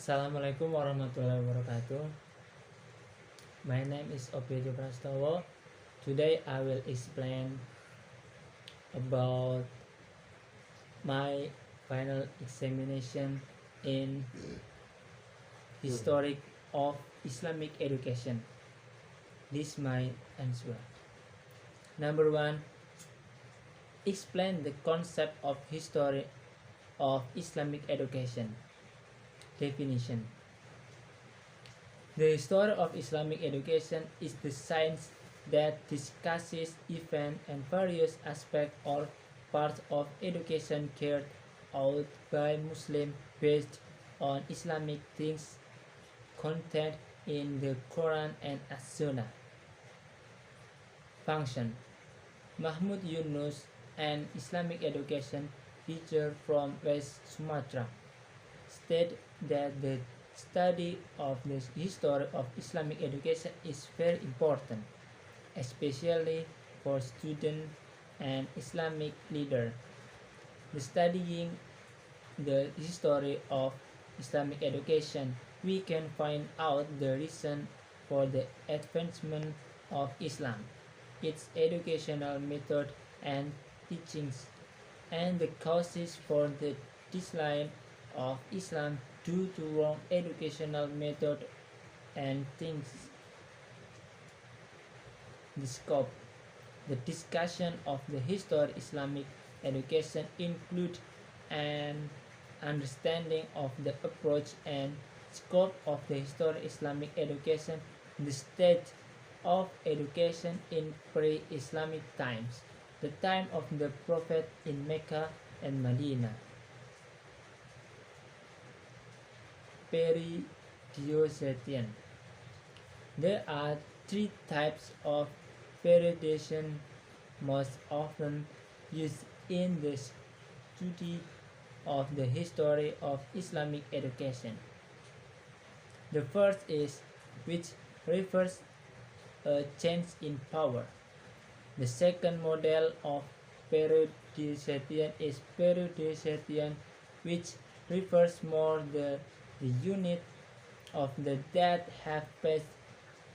Assalamualaikum warahmatullahi wabarakatuh. My name is Opejo Prastowo. Today I will explain about my final examination in history of Islamic education. This is my answer. Number 1. Explain the concept of history of Islamic education. Definition. The history of Islamic education is the science that discusses events and various aspects or parts of education carried out by Muslims based on Islamic things contained in the Quran and As-Sunnah. Function. Mahmud Yunus, an Islamic education teacher from West Sumatra, stated that the study of the history of Islamic education is very important, especially for students and Islamic leaders. The studying the history of Islamic education, we can find out the reason for the advancement of Islam, its educational method and teachings, and the causes for the decline of Islam due to wrong educational method and things. The scope. The discussion of the history of Islamic education include an understanding of the approach and scope of the history of Islamic education, the state of education in pre-Islamic times, the time of the Prophet in Mecca and Medina. Periodization. There are three types of periodization most often used in the study of the history of Islamic education. The first is which refers a change in power. The second model of periodization is periodization which refers more the unit of the that have passed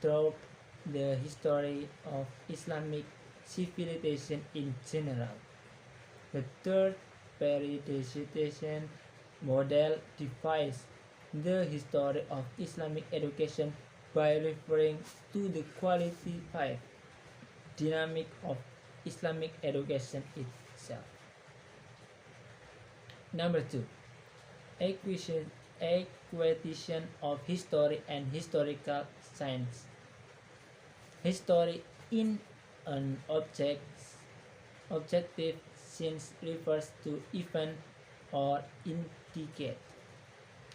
through the history of Islamic civilization in general. The third periodization model defines the history of Islamic education by referring to the qualitative dynamic of Islamic education itself. Number 2. Acquisition of history and historical science. History in an objective sense refers to event or indicate,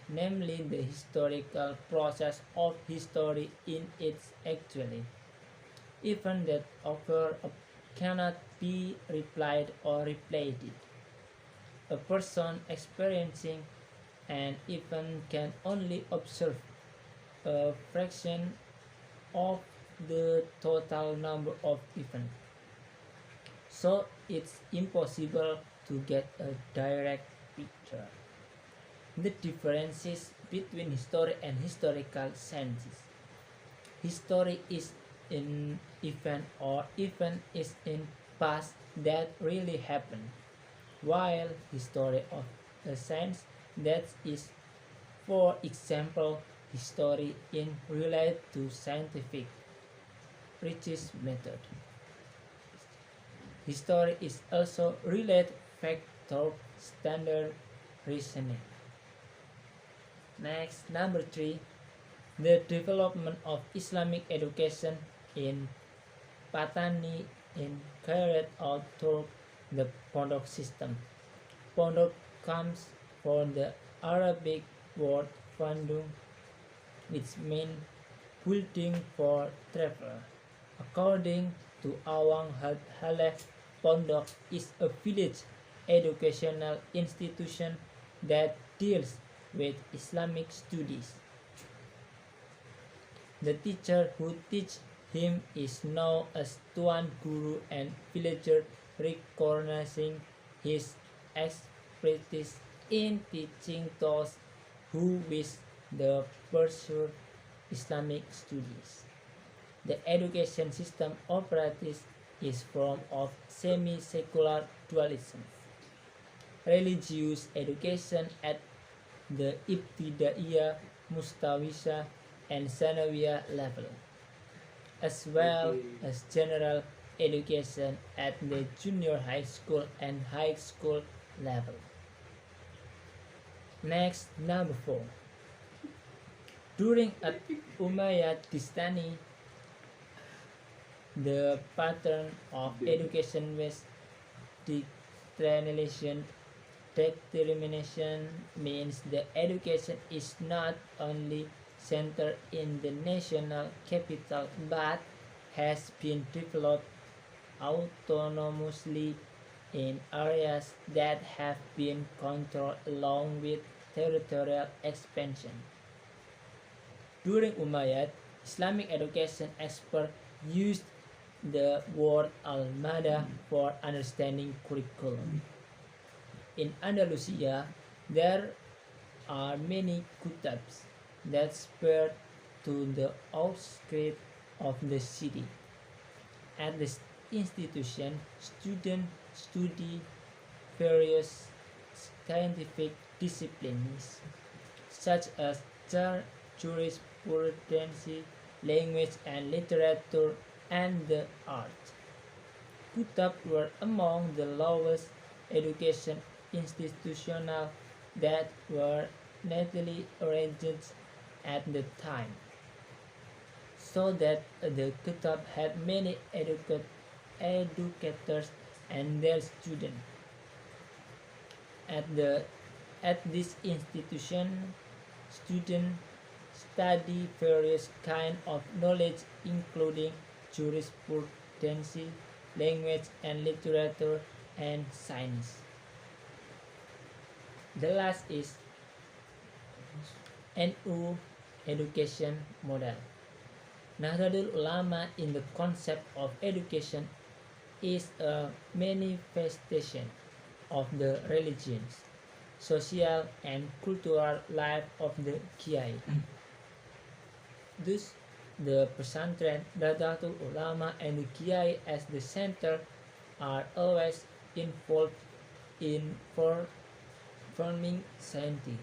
namely the historical process of history in its actually. Events that occur cannot be replied or replayed. A person experiencing an event can only observe a fraction of the total number of events, so it's impossible to get a direct picture. The differences between history and historical sciences. History is an event or event is in past that really happened, while history of a science that is, for example, history in relate to scientific research method. History is also relate fact to standard reasoning. Next, number 3, the development of Islamic education in Patani in carried out through the Pondok system. Pondok comes from the Arabic word Bandung, which means building for traveler. According to Awang Halef, Pondok is a village educational institution that deals with Islamic studies. The teacher who teaches him is known as Tuan Guru, and villagers recognizing his expertise in teaching those who wish the pursue Islamic studies. The education system operates is form of semi-secular dualism. Religious education at the Ibtidaiyah, Mustawisha, and Sanawiyah level, as well as general education at the junior high school and high school level. Next, number 4. During Umayyad dynasty, the pattern of education was determination means the education is not only centered in the national capital but has been developed autonomously in areas that have been controlled along with territorial expansion. During Umayyad, Islamic education experts used the word al-Mada for understanding curriculum. In Andalusia, there are many kutabs that spread to the outskirts of the city. At the institution, students study various scientific disciplines such as jurisprudence, language and literature, and the arts. Kutab were among the lowest education institutions that were neatly arranged at the time, so that the Kutab had many educators and their students. At this institution, students study various kinds of knowledge including jurisprudence, language and literature, and science. The last is NU education model. Nahdlatul Ulama in the concept of education is a manifestation of the religions, social and cultural life of the Kiai. Thus, the pesantren, Nahdlatul Ulama and the Kiai as the center are always involved in forming scientists.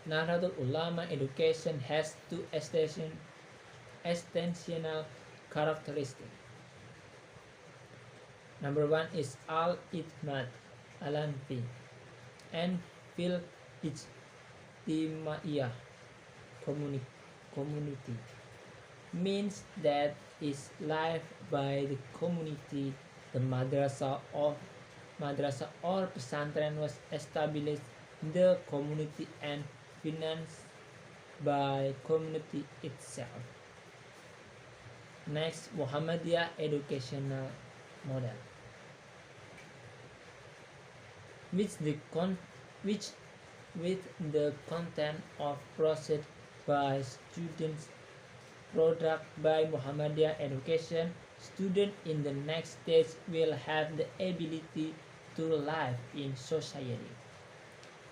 Nahdlatul Ulama education has two extensional characteristics. Number 1 is al-Itmad al-Anfi and fil ijtimaiyah community means that is life by the community. The madrasah or pesantren was established in the community and financed by community itself. Next, Muhammadiyah educational model, which with the content of process by students product by Muhammadiyah education, students in the next stage will have the ability to live in society,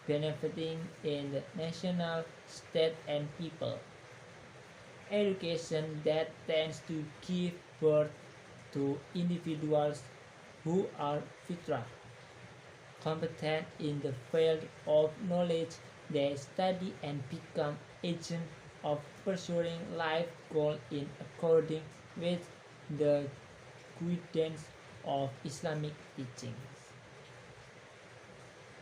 benefiting in the national, state and people. Education that tends to give birth to individuals who are fitrah, competent in the field of knowledge. They study and become agents of pursuing life goals in accordance with the guidance of Islamic teachings.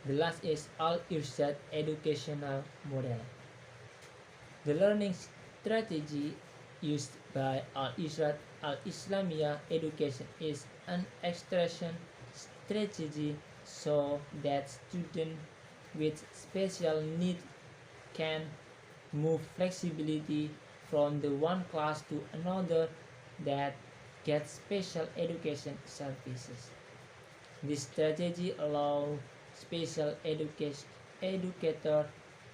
The last is Al-Irshad educational model. The learning strategy used by Al-Irshad Al-Islamiyah education is an extraction strategy so that students with special needs can move flexibility from the one class to another that gets special education services. This strategy allows special educator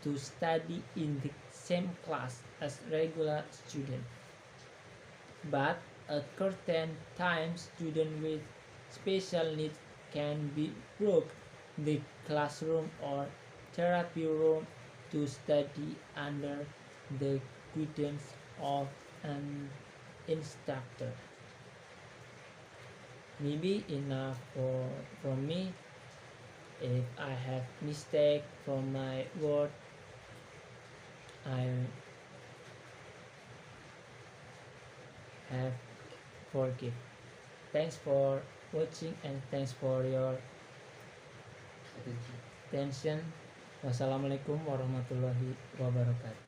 to study in the same class as regular students, but at certain times students with special needs can be broke the classroom or therapy room to study under the guidance of an instructor. Maybe enough from me. If I have mistake from my word, I have forgive. Thanks for watching and thanks for your attention. Wassalamualaikum warahmatullahi wabarakatuh.